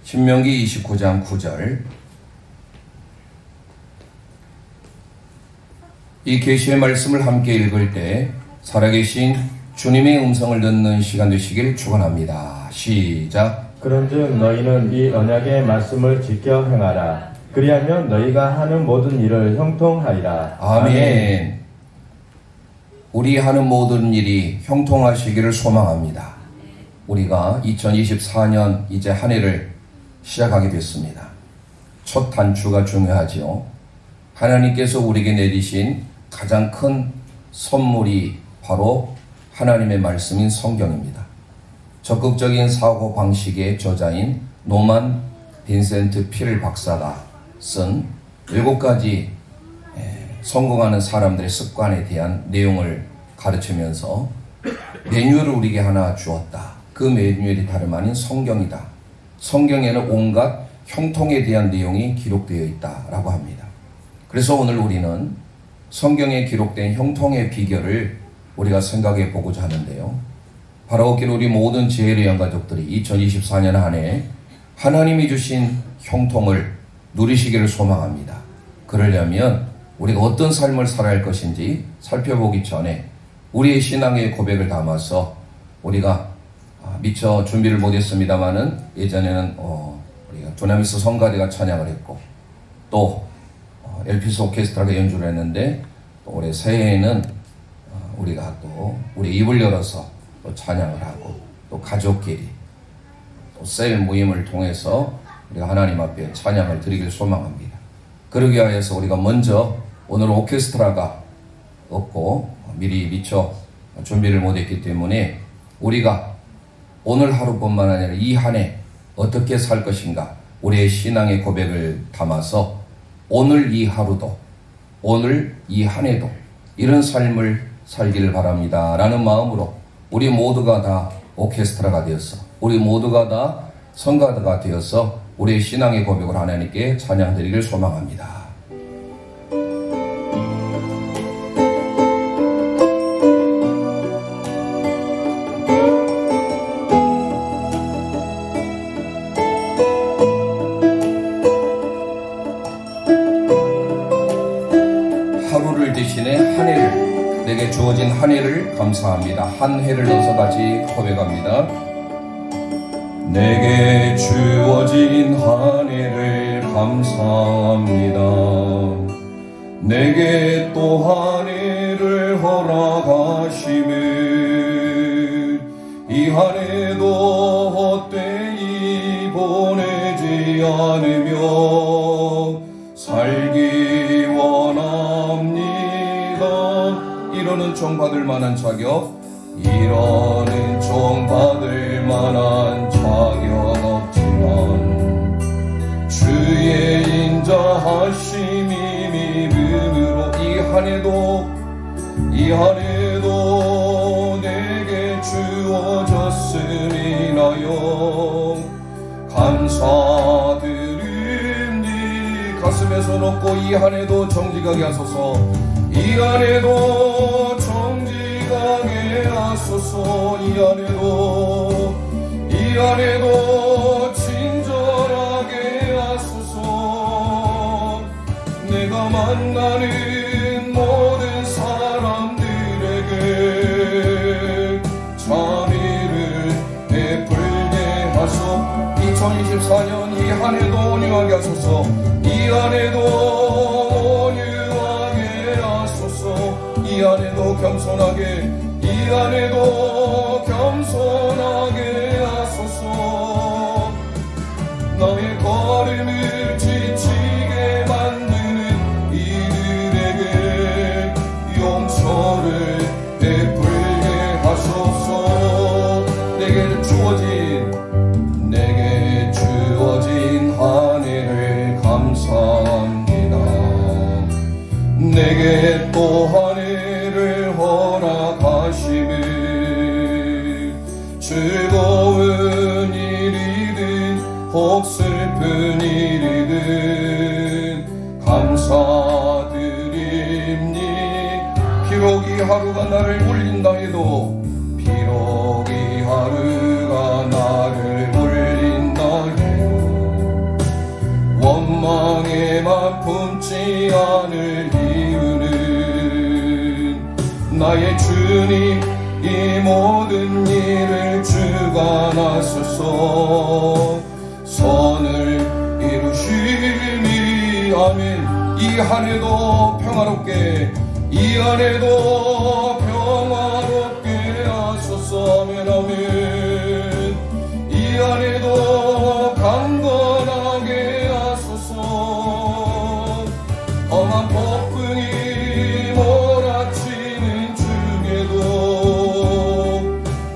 신명기 29장 9절. 이 계시의 말씀을 함께 읽을 때 살아계신 주님의 음성을 듣는 시간 되시길 축원합니다. 시작. 그런즉 너희는 이 언약의 말씀을 지켜 행하라. 그리하면 너희가 하는 모든 일을 형통하리라. 아멘. 우리 하는 모든 일이 형통하시기를 소망합니다. 우리가 2024년 이제 한 해를 시작하게 됐습니다. 첫 단추가 중요하지요. 하나님께서 우리에게 내리신 가장 큰 선물이 바로 하나님의 말씀인 성경입니다. 적극적인 사고 방식의 저자인 노만 빈센트 필 박사가 쓴 7가지 성공하는 사람들의 습관에 대한 내용을 가르치면서 매뉴얼을 우리에게 하나 주었다. 그 매뉴얼이 다름 아닌 성경이다. 성경에는 온갖 형통에 대한 내용이 기록되어 있다라고 합니다. 그래서 오늘 우리는 성경에 기록된 형통의 비결을 우리가 생각해 보고자 하는데요. 바라옵기를 우리 모든 재래한 가족들이 2024년 한 해 하나님이 주신 형통을 누리시기를 소망합니다. 그러려면 우리가 어떤 삶을 살아야 할 것인지 살펴보기 전에 우리의 신앙의 고백을 담아서 우리가 미처 준비를 못했습니다만은 예전에는 우리가 두나미스 성가대가 찬양을 했고 또 엘피스 오케스트라가 연주를 했는데 또 올해 새해에는 우리가 또 우리 입을 열어서 또 찬양을 하고 또 가족끼리 또 셀 모임을 통해서 우리가 하나님 앞에 찬양을 드리길 소망합니다. 그러기 위해서 우리가 먼저 오늘 오케스트라가 없고 미리 미처 준비를 못했기 때문에 우리가 오늘 하루뿐만 아니라 이 한 해 어떻게 살 것인가 우리의 신앙의 고백을 담아서 오늘 이 하루도 오늘 이 한 해도 이런 삶을 살기를 바랍니다 라는 마음으로 우리 모두가 다 오케스트라가 되어서 우리 모두가 다 성가대가 되어서 우리의 신앙의 고백을 하나님께 찬양드리길 소망합니다. 하루를 대신에 한 해를, 내게 주어진 한 해를 감사합니다. 한 해를 넣어서 같이 고백합니다. 내게 주어진 한 해를 감사합니다. 내게 또 한 해를 허락하시면 이 한 해도 헛되이 보내지 않으며 살기 원합니다. 이러는 종 받을 만한 자격, 이러는 종 받을 만한 자격 없지만 주의 인자하심이 믿음으로 이 한 해도 내게 주어졌으리나요. 감사드립니다. 가슴에 손 얹고 이 한 해도 정직하게 하소서. 이 한 해도 정직하게 하소서. 이 한 해도 친절하게 하소서. 내가 만나는 모든 사람들에게 자비를 베풀게 하소. 2024년 이 한 해도 온유하게 하소서. 이 한 해도 온유하게 하소서. 이 한 해도 겸손하게, 이 한 해도 겸손하게 하소서. 나의 걸음을 지치게 만드는 이들에게 용서를 베풀게 하소서. 내게 주어진 한 해를 감사합니다. 내게 또 한 해를 허락하시면 즐거운 일이든 혹 슬픈 일이든 감사드립니다. 비록 이 하루가 나를 울린다 해도, 비록 이 하루가 나를 울린다 해도 죽지 않을 이유는 나의 주님 이 모든 일을 주관하소서. 선을 이루시니 아멘. 이 한해도 평화롭게, 이 한해도 평화롭게 하소서. 아멘 아멘. 이 한해도 강건하게 하소서. 험한 폭풍이 몰아치는 중에도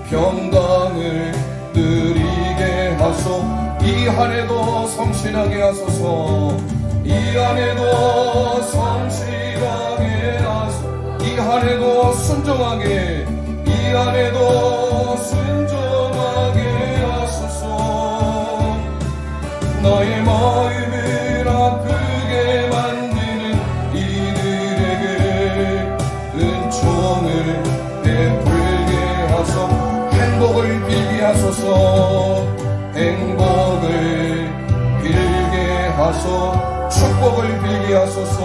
평강을 누리게 하소. 이 한해도 성실하게 하소서. 이 한해도 성실하게 하소서. 이 한해도 순종하게, 이 한해도 순종하게 하소서. 나의 마음을 아프게 만드는 이들에게 은총을 베풀게 하소. 행복을 빌게 하소서. 행복을 빌게 하소. 축복을 빌게 하소서.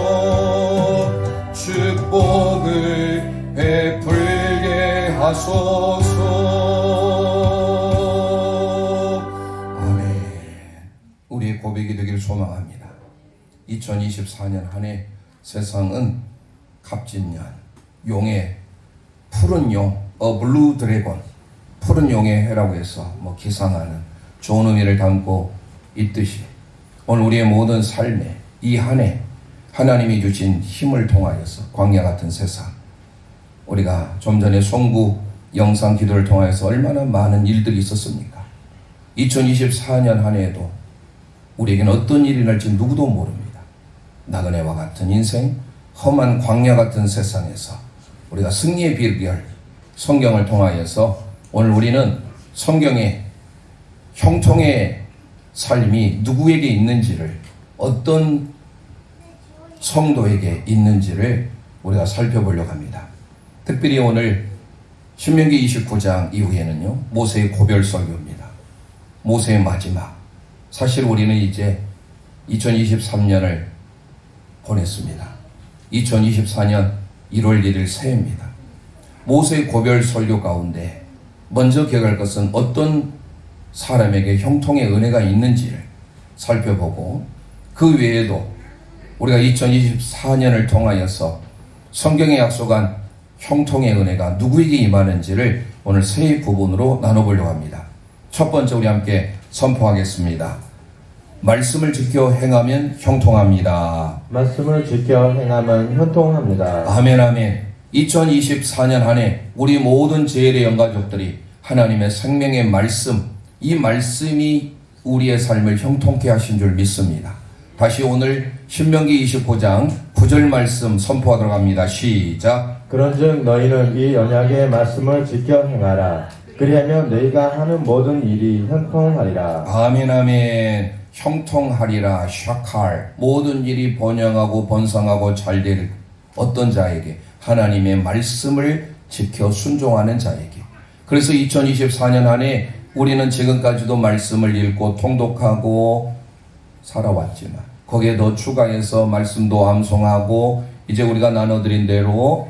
축복을 베풀게 하소서. 아멘. 우리의 고백이 되기를 소망합니다. 2024년 한 해 세상은 갑진년, 용의 푸른 용, 블루 드래곤, 푸른 용의 해라고 해서 기상하는 좋은 의미를 담고 있듯이 오늘 우리의 모든 삶에 이 한 해 하나님이 주신 힘을 통하여서 광야 같은 세상, 우리가 좀 전에 송구 영상 기도를 통하여서 얼마나 많은 일들이 있었습니까? 2024년 한 해에도 우리에게는 어떤 일이 날지 누구도 모릅니다. 나그네와 같은 인생, 험한 광야 같은 세상에서 우리가 승리의 비결 성경을 통하여서 오늘 우리는 성경의 형통의 삶이 누구에게 있는지를, 어떤 성도에게 있는지를 우리가 살펴보려고 합니다. 특별히 오늘 신명기 29장 이후에는요, 모세의 고별 설교입니다. 모세의 마지막. 사실 우리는 이제 2023년을 보냈습니다. 2024년 1월 1일 새해입니다. 모세의 고별 설교 가운데 먼저 기억할 것은 어떤 사람에게 형통의 은혜가 있는지를 살펴보고, 그 외에도 우리가 2024년을 통하여서 성경에 약속한 형통의 은혜가 누구에게 임하는지를 오늘 세 부분으로 나눠보려고 합니다. 첫 번째, 우리 함께 선포하겠습니다. 말씀을 지켜 행하면 형통합니다. 말씀을 지켜 행하면 형통합니다. 아멘 아멘. 2024년 한 해 우리 모든 제일의 영가족들이 하나님의 생명의 말씀, 이 말씀이 우리의 삶을 형통케 하신 줄 믿습니다. 다시 오늘 신명기 29장 9절 말씀 선포하도록 합니다. 시작. 그런즉 너희는 이 언약의 말씀을 지켜 행하라. 그리하면 너희가 하는 모든 일이 형통하리라. 아멘 아멘. 형통하리라. 샤칼. 모든 일이 번영하고 번성하고 잘될 어떤 자에게? 하나님의 말씀을 지켜 순종하는 자에게. 그래서 2024년 한 해 우리는 지금까지도 말씀을 읽고 통독하고 살아왔지만, 거기에 더 추가해서 말씀도 암송하고 이제 우리가 나눠드린 대로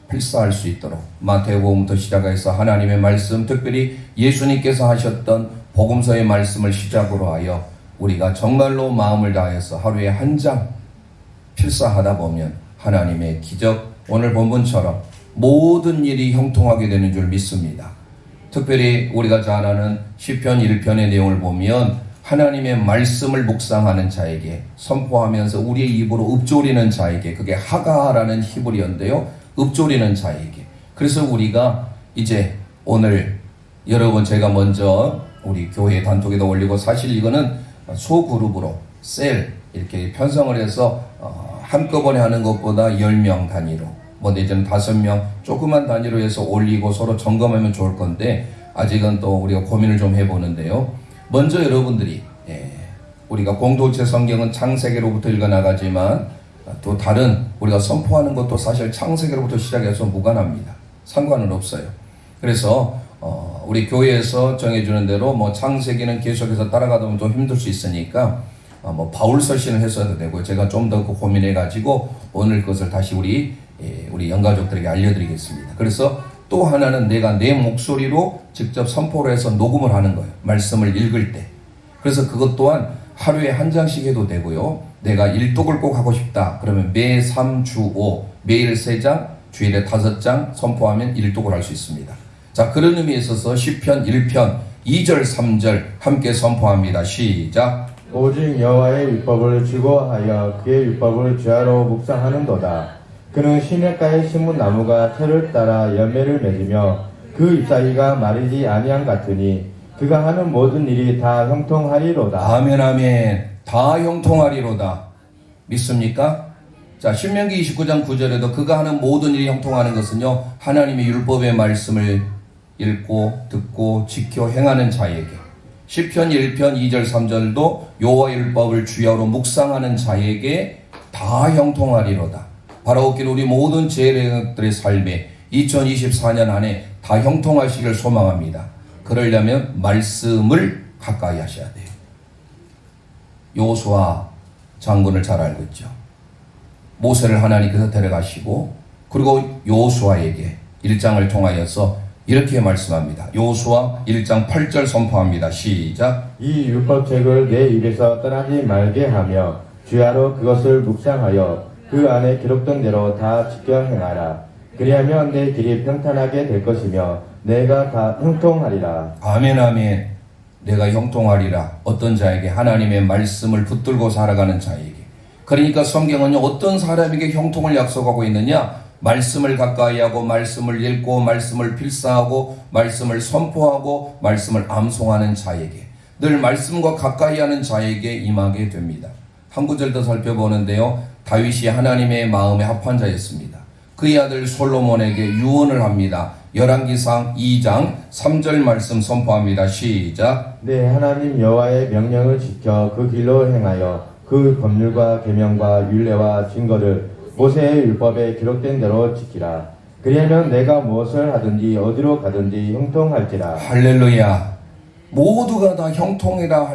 필사할 수 있도록 마태복음부터 시작해서 하나님의 말씀, 특별히 예수님께서 하셨던 복음서의 말씀을 시작으로 하여 우리가 정말로 마음을 다해서 하루에 한 장 필사하다 보면 하나님의 기적, 오늘 본문처럼 모든 일이 형통하게 되는 줄 믿습니다. 특별히 우리가 잘 아는 시편 1편의 내용을 보면 하나님의 말씀을 묵상하는 자에게, 선포하면서 우리의 입으로 읊조리는 자에게, 그게 하가라는 히브리어인데요, 읊조리는 자에게. 그래서 우리가 이제 오늘 여러분, 제가 먼저 우리 교회 단톡에도 올리고, 사실 이거는 소그룹으로 셀 이렇게 편성을 해서 한꺼번에 하는 것보다 10명 단위로, 내지는 5명 조그만 단위로 해서 올리고 서로 점검하면 좋을 건데, 아직은 또 우리가 고민을 좀 해보는데요. 먼저 여러분들이, 우리가 공동체 성경은 창세기로부터 읽어나가지만 또 다른 우리가 선포하는 것도 사실 창세기로부터 시작해서 무관합니다. 상관은 없어요. 그래서 우리 교회에서 정해주는 대로 창세기는 계속해서 따라가다 보면 좀 힘들 수 있으니까 뭐 바울 서신을 했어도 되고 제가 좀 더 고민해 가지고 오늘 것을 다시 우리 영가족들에게 알려드리겠습니다. 그래서 또 하나는 내가 내 목소리로 직접 선포를 해서 녹음을 하는 거예요. 말씀을 읽을 때. 그래서 그것 또한 하루에 한 장씩 해도 되고요. 내가 일독을 꼭 하고 싶다. 그러면 매 3, 주 5, 매일 3장, 주일에 5장 선포하면 일독을 할 수 있습니다. 자, 그런 의미에 있어서 시편 1편 2절, 3절 함께 선포합니다. 시작. 오직 여호와의 율법을 즐거워하여 그의 율법을 주야로 묵상하는도다. 그는 시냇가에 심은 나무가 태를 따라 열매를 맺으며 그 잎사귀가 마르지 아니함 같으니 그가 하는 모든 일이 다 형통하리로다. 아멘, 아멘. 다 형통하리로다. 믿습니까? 자, 신명기 29장 9절에도 그가 하는 모든 일이 형통하는 것은요, 하나님의 율법의 말씀을 읽고 듣고 지켜 행하는 자에게, 시편 1편 2절 3절도 여호와의 율법을 주야로 묵상하는 자에게 다 형통하리로다. 바라옵길 우리 모든 제례들의 삶에 2024년 안에 다 형통하시길 소망합니다. 그러려면 말씀을 가까이 하셔야 돼요. 여호수아 장군을 잘 알고 있죠. 모세를 하나님께서 데려가시고 그리고 여호수아에게 1장을 통하여서 이렇게 말씀합니다. 여호수아 1장 8절 선포합니다. 시작. 이 율법책을 내 입에서 떠나지 말게 하며 주야로 그것을 묵상하여 그 안에 기록된 대로 다 지켜 행하라. 그리하면 내 길이 평탄하게 될 것이며 내가 다 형통하리라. 아멘, 아멘. 내가 형통하리라. 어떤 자에게? 하나님의 말씀을 붙들고 살아가는 자에게. 그러니까 성경은요, 어떤 사람에게 형통을 약속하고 있느냐? 말씀을 가까이 하고 말씀을 읽고 말씀을 필사하고 말씀을 선포하고 말씀을 암송하는 자에게, 늘 말씀과 가까이 하는 자에게 임하게 됩니다. 한 구절 더 살펴보는데요, 다윗이 하나님의 마음에 합한 자였습니다. 그의 아들 솔로몬에게 유언을 합니다. 열왕기상 2장 3절 말씀 선포합니다. 시작. 내 하나님 여호와의 명령을 지켜 그 길로 행하여 그 법률과 계명과 율례와 증거를 모세의 율법에 기록된 대로 지키라. 그리하면 내가 무엇을 하든지 어디로 가든지 형통할지라. 할렐루야. 모두가 다 형통이라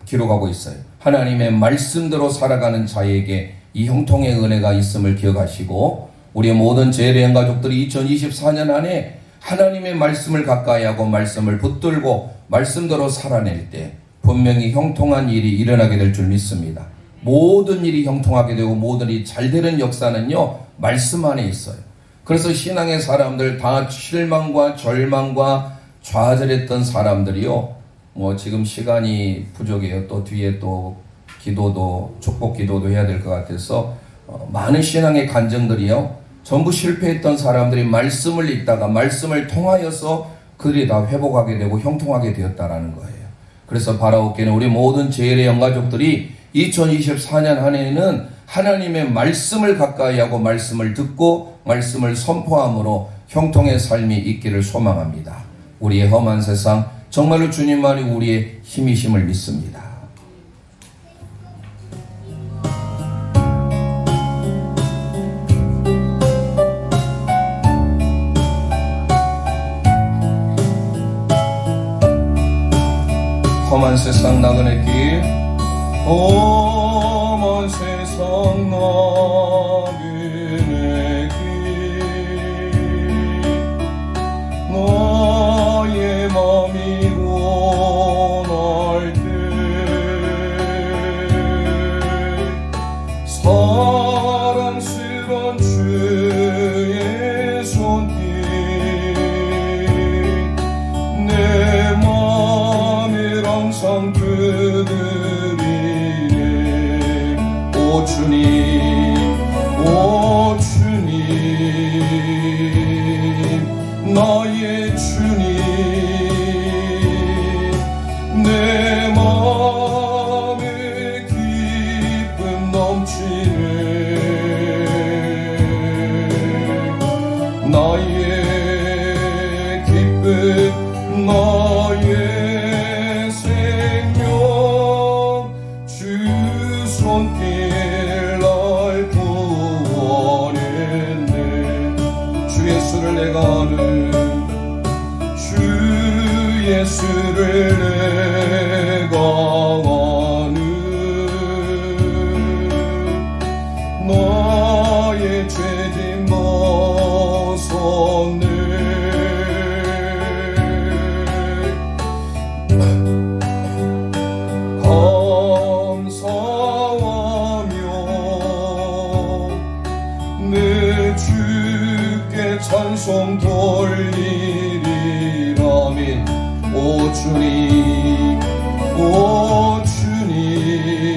기록하고 있어요. 하나님의 말씀대로 살아가는 자에게 이 형통의 은혜가 있음을 기억하시고, 우리의 모든 제례형 가족들이 2024년 안에 하나님의 말씀을 가까이 하고 말씀을 붙들고 말씀대로 살아낼 때 분명히 형통한 일이 일어나게 될 줄 믿습니다. 모든 일이 형통하게 되고 모든 일이 잘 되는 역사는요, 말씀 안에 있어요. 그래서 신앙의 사람들 다 실망과 절망과 좌절했던 사람들이요, 지금 시간이 부족해요. 또 뒤에 또 기도도, 축복 기도도 해야 될 것 같아서 많은 신앙의 간증들이요, 전부 실패했던 사람들이 말씀을 읽다가 말씀을 통하여서 그들이 다 회복하게 되고 형통하게 되었다라는 거예요. 그래서 바라옵기는 우리 모든 제례형 가족들이 2024년 한 해에는 하나님의 말씀을 가까이 하고 말씀을 듣고 말씀을 선포함으로 형통의 삶이 있기를 소망합니다. 우리의 험한 세상, 정말로 주님만이 우리의 힘이심을 믿습니다. 험한 세상 나그네 길, 험한 세상 나그네 길, 나의 맘이 원할 때 사랑스런 주의 손길 내 맘을 항상 그들이네. 오 주님, 오 주님, 나의 주님, 내 맘에 기쁨 넘치네. 나의 기쁨, 나의 생명, 주 손길 날 구원했네. 주 예수를 내가 아는, 주 예수를 내가 아는, 손 돌리리라면 오 주님 오 주님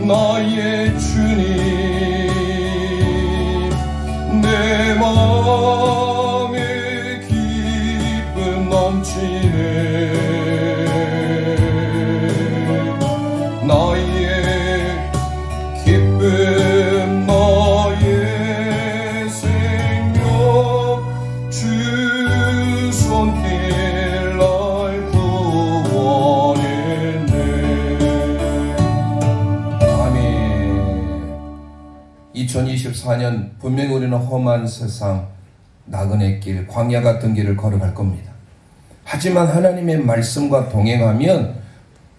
나의 주님 내 마음에 기쁨 넘치네 나의 기쁨 나의 생명 주 손길 날 구원했네. 아멘. 2024년 분명히 우리는 험한 세상 나그네 길 광야 같은 길을 걸어갈 겁니다. 하지만 하나님의 말씀과 동행하면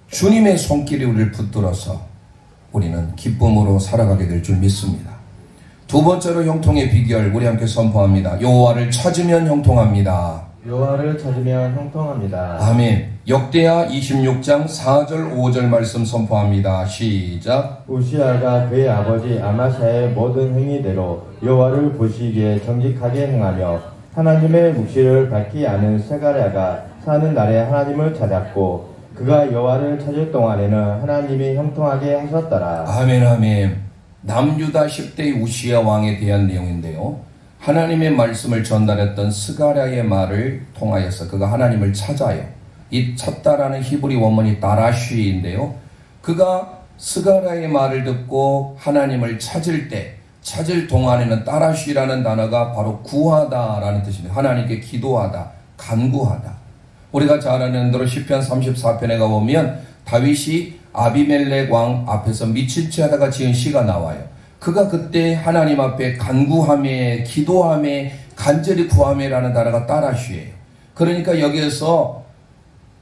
주님의 손길이 우리를 붙들어서 우리는 기쁨으로 살아가게 될 줄 믿습니다. 두 번째로 형통의 비결 우리 함께 선포합니다. 여호와를 찾으면 형통합니다. 여호와를 찾으면 형통합니다. 아멘. 역대하 26장 4절 5절 말씀 선포합니다. 시작. 우시아가 그의 아버지 아마샤의 모든 행위대로 여호와를 보시기에 정직하게 행하며 하나님의 묵시를 밝히 아는 세가랴가 사는 날에 하나님을 찾았고 그가 여호와를 찾을 동안에는 하나님이 형통하게 하셨더라. 아멘 아멘. 남유다 10대 우시아 왕에 대한 내용인데요. 하나님의 말씀을 전달했던 스가랴의 말을 통하여서 그가 하나님을 찾아요. 이 찾다라는 히브리 원문이 다라쉬인데요. 그가 스가랴의 말을 듣고 하나님을 찾을 동안에는 다라쉬라는 단어가 바로 구하다라는 뜻입니다. 하나님께 기도하다, 간구하다. 우리가 잘 아는 대로 시편 34편에 가보면 다윗이 아비멜렉 왕 앞에서 미친 채 하다가 지은 시가 나와요. 그가 그때 하나님 앞에 간구하며 기도하며 간절히 구하며라는 단어가 다라쉬예요. 그러니까 여기에서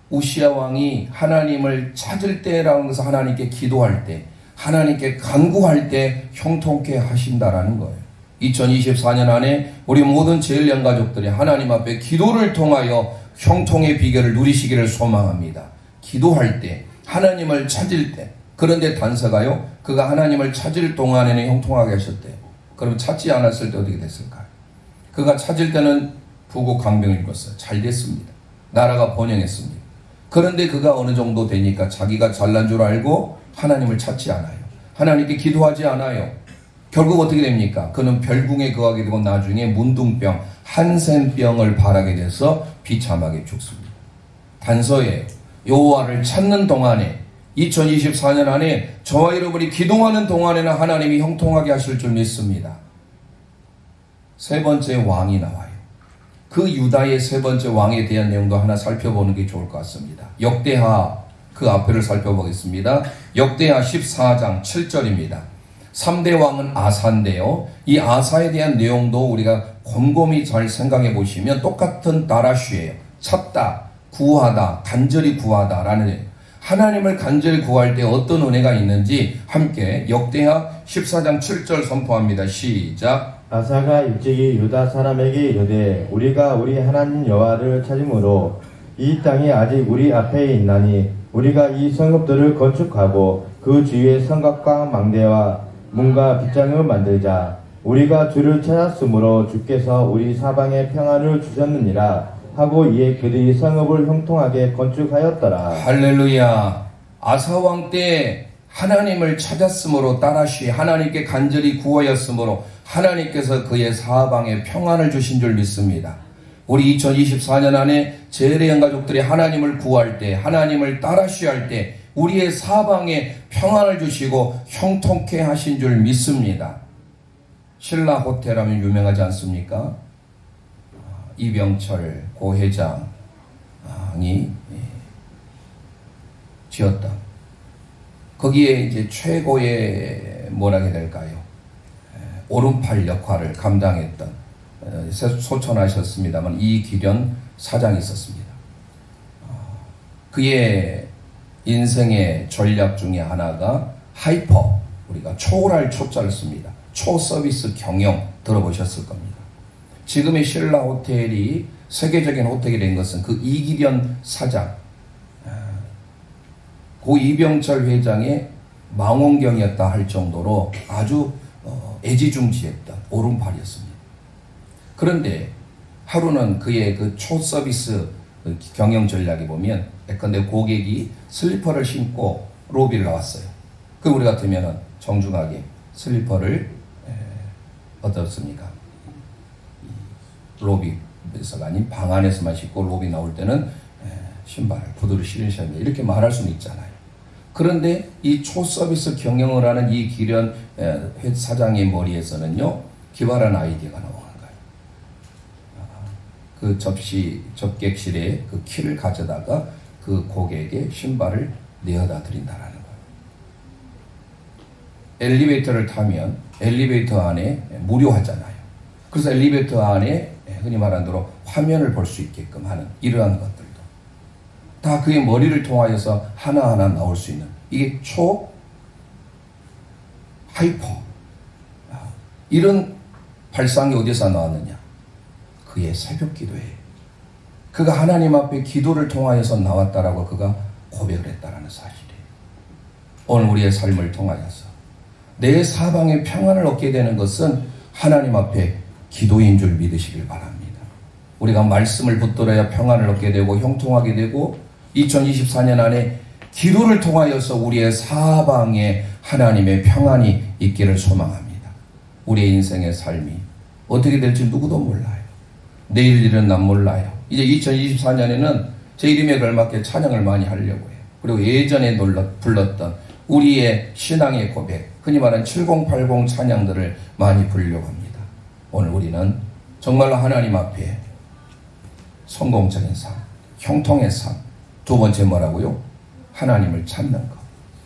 우시아 왕이 하나님을 찾을 때라는 것은 하나님께 기도할 때, 하나님께 간구할 때 형통케 하신다라는 거예요. 2024년 안에 우리 모든 제일령 가족들이 하나님 앞에 기도를 통하여 형통의 비결을 누리시기를 소망합니다. 기도할 때, 하나님을 찾을 때. 그런데 단서가요, 그가 하나님을 찾을 동안에는 형통하게 하셨대요. 그럼 찾지 않았을 때 어떻게 됐을까요? 그가 찾을 때는 부국 강병을 입었어요. 잘 됐습니다. 나라가 번영했습니다. 그런데 그가 어느 정도 되니까 자기가 잘난 줄 알고 하나님을 찾지 않아요. 하나님께 기도하지 않아요. 결국 어떻게 됩니까? 그는 별궁에 거하게 되고 나중에 문둥병, 한센병을 발하게 돼서 비참하게 죽습니다. 단서예요. 여호와를 찾는 동안에 2024년 안에 저와 여러분이 기도하는 동안에는 하나님이 형통하게 하실 줄 믿습니다. 세 번째 왕이 나와요. 그 유다의 세 번째 왕에 대한 내용도 하나 살펴보는 게 좋을 것 같습니다. 역대하 그 앞에를 살펴보겠습니다. 역대하 14장 7절입니다. 3대 왕은 아사인데요. 이 아사에 대한 내용도 우리가 곰곰이 잘 생각해 보시면 똑같은 다라쉬예요. 찾다, 구하다, 간절히 구하다라는 하나님을 간절히 구할 때 어떤 은혜가 있는지 함께 역대하 14장 7절 선포합니다. 시작. 아사가 일찍이 유다 사람에게 이르되 우리가 우리 하나님 여호와를 찾음으로 이 땅이 아직 우리 앞에 있나니 우리가 이 성읍들을 건축하고 그 주위에 성곽과 망대와 문과 빗장을 만들자. 우리가 주를 찾았으므로 주께서 우리 사방에 평안을 주셨느니라 하고 이에 그들이 성읍을 형통하게 건축하였더라. 할렐루야. 아사왕 때 하나님을 찾았으므로 다라쉬 하나님께 간절히 구하였으므로 하나님께서 그의 사방에 평안을 주신 줄 믿습니다. 우리 2024년 안에 제레형 가족들이 하나님을 구할 때, 하나님을 다라쉬할 때 우리의 사방에 평안을 주시고 형통케 하신 줄 믿습니다. 신라 호텔 하면 유명하지 않습니까? 이병철 고 회장이 지었다. 거기에 이제 최고의 뭐라게 될까요? 오른팔 역할을 감당했던 소천하셨습니다만 이기련 사장이 있었습니다. 그의 인생의 전략 중에 하나가 하이퍼, 우리가 초월할 초자를 씁니다. 초서비스 경영 들어보셨을 겁니다. 지금의 신라 호텔이 세계적인 호텔이 된 것은 그 이기련 사장, 고 이병철 회장의 망원경이었다 할 정도로 아주 애지중지했던 오른팔이었습니다. 그런데 하루는 그의 그 초서비스 경영 전략에 보면 예컨대 고객이 슬리퍼를 신고 로비를 나왔어요. 그럼 우리 같으면 정중하게 슬리퍼를 어떻습니까? 로비에서가 아닌 방 안에서만 신고 로비 나올 때는 신발, 구두를 신으셔야 합니다. 이렇게 말할 수는 있잖아요. 그런데 이 초서비스 경영을 하는 이 기련 사장의 머리에서는요, 기발한 아이디어가 나오는 거예요. 그 접객실에 그 키를 가져다가 그 고객에게 신발을 내어다 드린다라는 거예요. 엘리베이터를 타면 엘리베이터 안에 무료하잖아요. 그래서 엘리베이터 안에 흔히 말하는 대로 화면을 볼 수 있게끔 하는 이러한 것들도 다 그의 머리를 통하여서 하나하나 나올 수 있는, 이게 하이퍼 이런 발상이 어디서 나왔느냐? 그의 새벽 기도에 그가 하나님 앞에 기도를 통하여서 나왔다라고 그가 고백을 했다라는 사실이에요. 오늘 우리의 삶을 통하여서 내 사방에 평안을 얻게 되는 것은 하나님 앞에 기도인 줄 믿으시길 바랍니다. 우리가 말씀을 붙들어야 평안을 얻게 되고 형통하게 되고 2024년 안에 기도를 통하여서 우리의 사방에 하나님의 평안이 있기를 소망합니다. 우리의 인생의 삶이 어떻게 될지 누구도 몰라요. 내일 일은 난 몰라요. 이제 2024년에는 제 이름에 걸맞게 찬양을 많이 하려고 해요. 그리고 예전에 불렀던 우리의 신앙의 고백, 흔히 말하는 7080 찬양들을 많이 부르려고 합니다. 오늘 우리는 정말로 하나님 앞에 성공적인 삶, 형통의 삶, 두 번째 뭐라고요? 하나님을 찾는 것,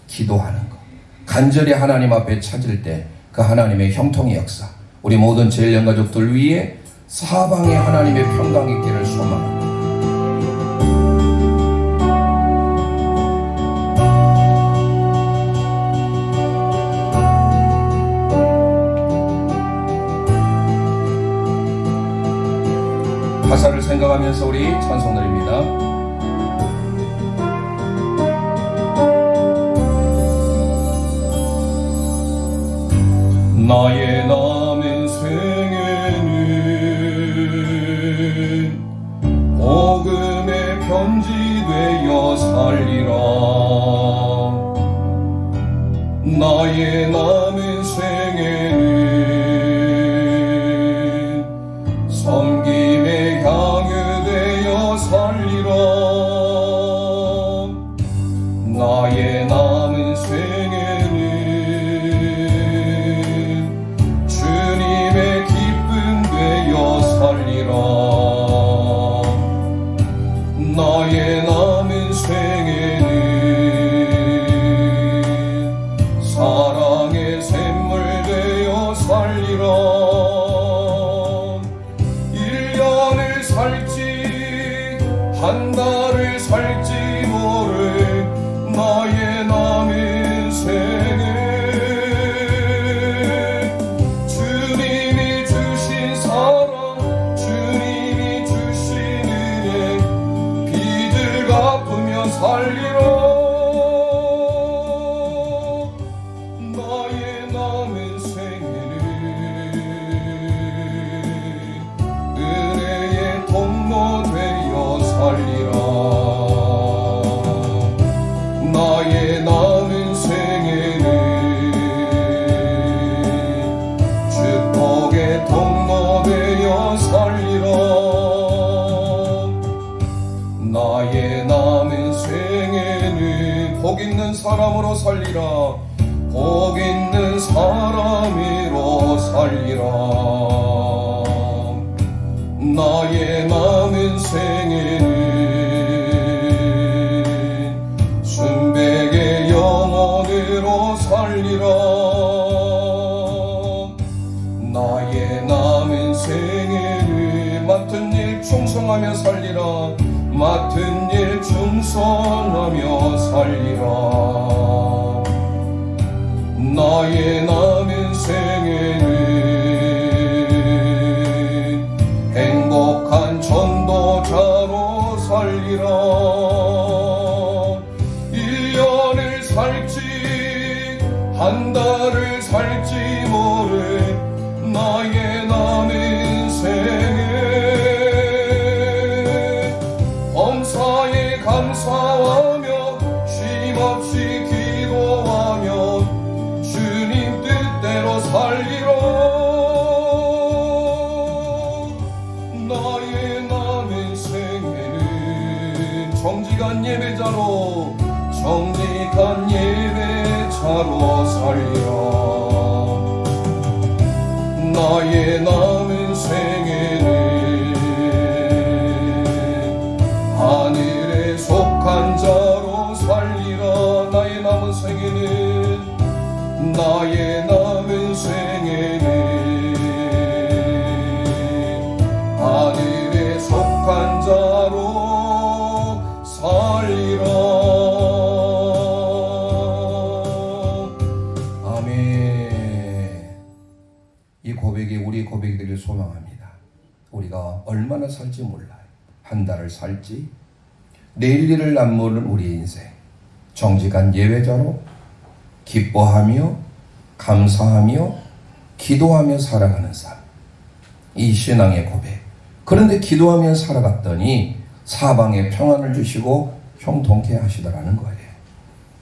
기도하는 것, 간절히 하나님 앞에 찾을 때 그 하나님의 형통의 역사, 우리 모든 제일영 가족들 위해 사방에 하나님의 평강이 있기를 소망합니다. 가사를 생각하면서 우리 찬송 드립니다. 나의 남은 생애는 복음에 편지되어 살리라. 나의 남은 생애는 섬김에 향유되어 살리라. 나의 남은 생애는 주님의 기쁨 되어 살리라. 나의 남은 생애는 사랑의 샘물 되어 살리라. 1년을 살지 한 달을 살지 모를 나의 남은 생애, 주님이 주신 사랑, 주님이 주신 은혜, 빚을 갚으며 살리라. 나의 남은 생애는 은혜의 통로 되어 살리라. 나의 남은 생애는 축복의 통로 되어 살리라. 나의 남은 생애는 복 있는 사람으로 살리라. 복 있는 사람으로 살리라. 나의 남은 생애는 순백의 영혼으로 살리라. 나의 남은 생애는 맡은 일 충성하며 살리라. 맡은 일 충성하며 살리라. 나의 남은 생애는 행복한 전도자로 살리라. 1년을 살지 한 달을 살지 모를 나의 남은 생애, 없이 기도하면 주님 뜻대로 살리라. 나의 남은 생애는 정직한 예배자로 살리라. 나의 남은 생애는 하늘에 속한 자로 살리라. 나의 남은 생애는 하늘에 속한 자로 살리라. 아멘. 이 고백이 우리 고백이 되길 소망합니다. 우리가 얼마나 살지 몰라요. 한 달을 살지, 내일 일을 남모르는 우리의 인생, 정직한 예배자로 기뻐하며 감사하며 기도하며 살아가는 삶, 이 신앙의 고백. 그런데 기도하며 살아갔더니 사방에 평안을 주시고 형통케 하시더라는 거예요.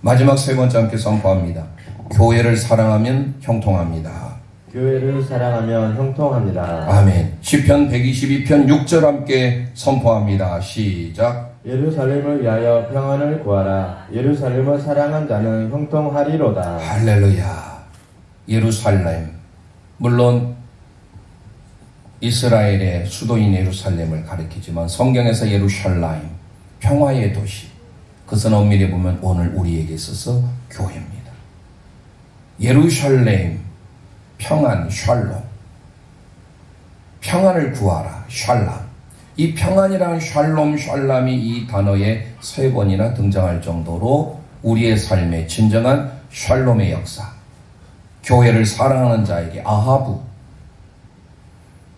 마지막 세 번째 함께 선포합니다. 교회를 사랑하면 형통합니다. 교회를 사랑하면 형통합니다. 아멘. 시편 122편 6절 함께 선포합니다. 시작. 예루살렘을 위하여 평안을 구하라. 예루살렘을 사랑한 자는 형통하리로다. 할렐루야. 예루살렘, 물론 이스라엘의 수도인 예루살렘을 가리키지만 성경에서 예루살렘, 평화의 도시, 그것은 엄밀히 보면 오늘 우리에게 있어서 교회입니다. 예루살렘, 평안, 샬롬, 평안을 구하라, 샬람. 이 평안이라는 샬롬, 샬람이 이 단어에 3번이나 등장할 정도로 우리의 삶에 진정한 샬롬의 역사, 교회를 사랑하는 자에게 아하부,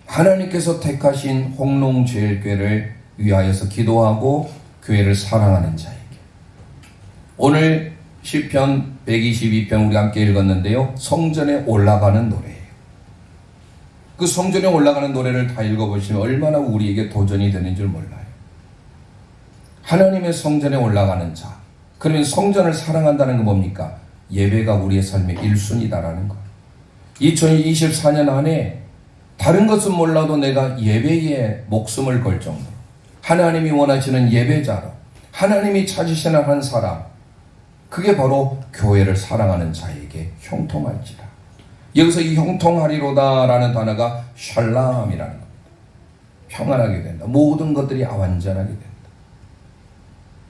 하나님께서 택하신 홍농제일교회를 위하여서 기도하고 교회를 사랑하는 자에게. 오늘 시편 122편 우리 함께 읽었는데요, 성전에 올라가는 노래예요. 그 성전에 올라가는 노래를 다 읽어보시면 얼마나 우리에게 도전이 되는 줄 몰라요. 하나님의 성전에 올라가는 자, 그러면 성전을 사랑한다는 건 뭡니까? 예배가 우리의 삶의 1순위다라는 거예요. 2024년 안에 다른 것은 몰라도 내가 예배에 목숨을 걸 정도로, 하나님이 원하시는 예배자로, 하나님이 찾으시는 한 사람, 그게 바로 교회를 사랑하는 자에게 형통할지라. 여기서 이 형통하리로다라는 단어가 샬람이라는 겁니다. 평안하게 된다. 모든 것들이 완전하게 된다.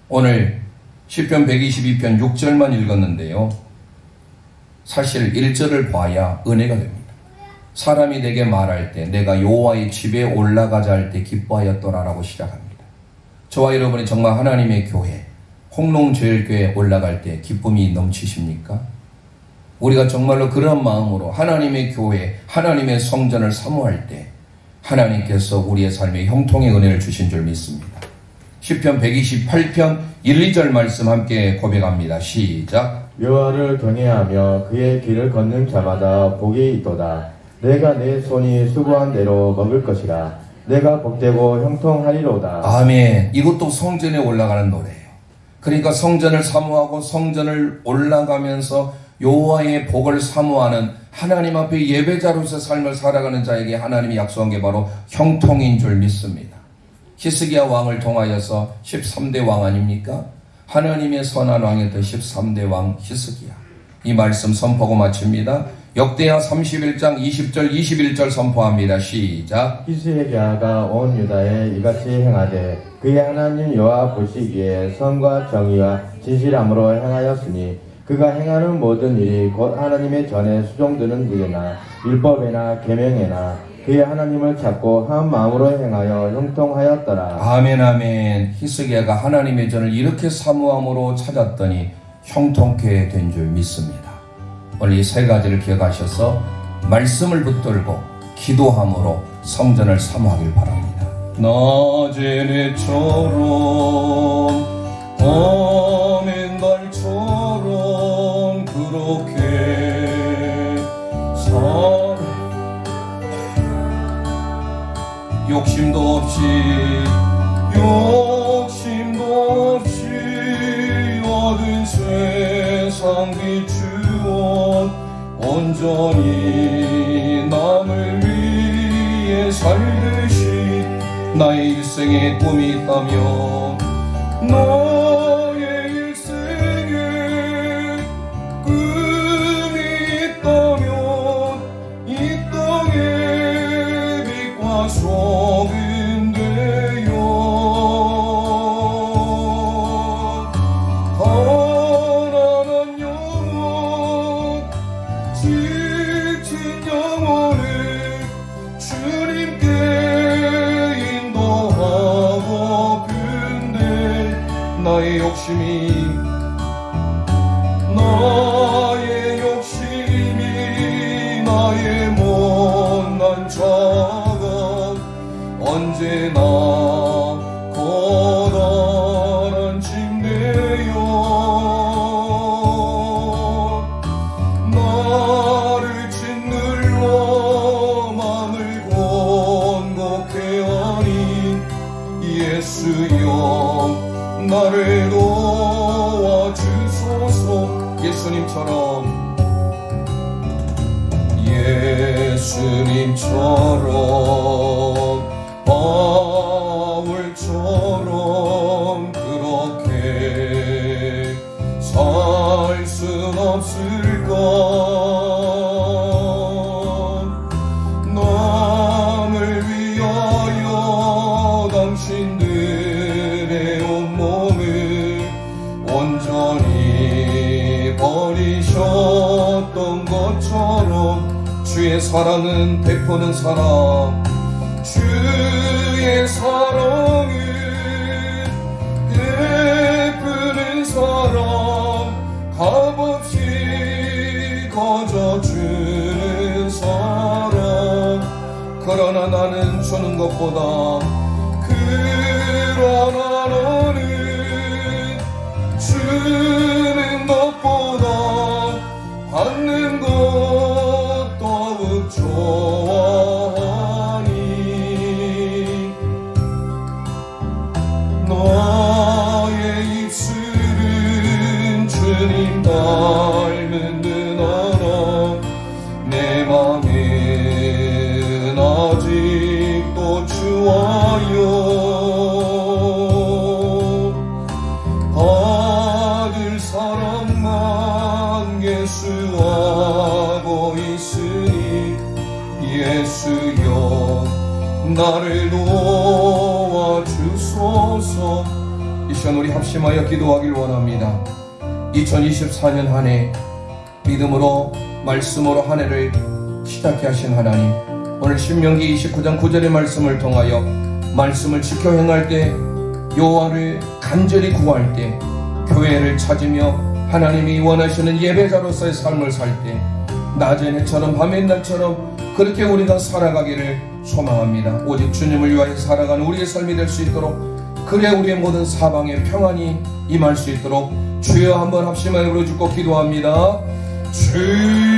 오늘 시편 122편 6절만 읽었는데요, 사실 1절을 봐야 은혜가 됩니다. 사람이 내게 말할 때 내가 여호와의 집에 올라가자 할 때 기뻐하였더라라고 시작합니다. 저와 여러분이 정말 하나님의 교회, 홍농제일교회에 올라갈 때 기쁨이 넘치십니까? 우리가 정말로 그런 마음으로 하나님의 교회, 하나님의 성전을 사모할 때 하나님께서 우리의 삶에 형통의 은혜를 주신 줄 믿습니다. 시편 128편 1, 2절 말씀 함께 고백합니다. 시작. 여호와를 경외하며 그의 길을 걷는 자마다 복이 있도다. 내가 내 손이 수고한 대로 먹을 것이라. 내가 복되고 형통하리로다. 아멘. 이것도 성전에 올라가는 노래예요. 그러니까 성전을 사모하고 성전을 올라가면서 여호와의 복을 사모하는 하나님 앞에 예배자로서 삶을 살아가는 자에게 하나님이 약속한 게 바로 형통인 줄 믿습니다. 히스기야 왕을 통하여서 13대 왕 아닙니까? 하나님의 선한 왕이었던 13대 왕 히스기야. 이 말씀 선포하고 마칩니다. 역대하 31장 20절 21절 선포합니다. 시작. 히스기야가 온 유다에 이같이 행하되 그의 하나님 여호와 보시기에 선과 정의와 진실함으로 행하였으니 그가 행하는 모든 일이 곧 하나님의 전에 수종드는 일이나 율법에나 계명에나 그의 하나님을 찾고 한 마음으로 행하여 형통하였더라. 아멘 아멘. 히스기야가 하나님의 전을 이렇게 사모함으로 찾았더니 형통케 된 줄 믿습니다. 오늘 이 3가지를 기억하셔서 말씀을 붙들고 기도함으로 성전을 사모하길 바랍니다. 낮의 내처럼 밤의 달처럼 그렇게 욕심도 없이 얻은 새 세상 비추어 온전히 남을 위해 살듯이 나의 일생에 꿈이 있다면 너의 일생에 꿈이 있다면 이 땅의 빛과 소금 되어 가난한 영혼 지친 영혼을 주님께 인도하고픈데 나의 욕심이 나의 못난 자가 언제나 고단한 침대여 나를 짓눌러 맘을 곤곡해 하니 예수여 나를 도와주소서. 예수님처럼 바울처럼 그렇게 살 순 없을까. 남을 위하여 당신들의 온몸을 온전히 버리셨던 것처럼 주의 사랑은 베푸는 사람, 주의 사랑은 베푸는 사람, 값없이 거저주는 사람. 그러나 나는 주는 것보다 그러나 나는 주는 것보다 받는 것 더욱 좋아하니 나의 입술은 주님 닮은 듯 알아 내 맘은 아직도 주와요. 받을 사람만 예수하고 있으니 예수여 나를 도와주소서. 이 시간 우리 합심하여 기도하길 원합니다. 2024년 한 해 믿음으로 말씀으로 한 해를 시작해 하신 하나님, 오늘 신명기 29장 9절의 말씀을 통하여 말씀을 지켜 행할 때, 여호와를 간절히 구할 때, 교회를 찾으며 하나님이 원하시는 예배자로서의 삶을 살 때 낮의 해처럼 밤의 낮처럼 그렇게 우리가 살아가기를 소망합니다. 오직 주님을 위하여 살아가는 우리의 삶이 될 수 있도록, 그래 우리의 모든 사방에 평안이 임할 수 있도록 주여 한번 합심하여 부르짖고 기도합니다. 주여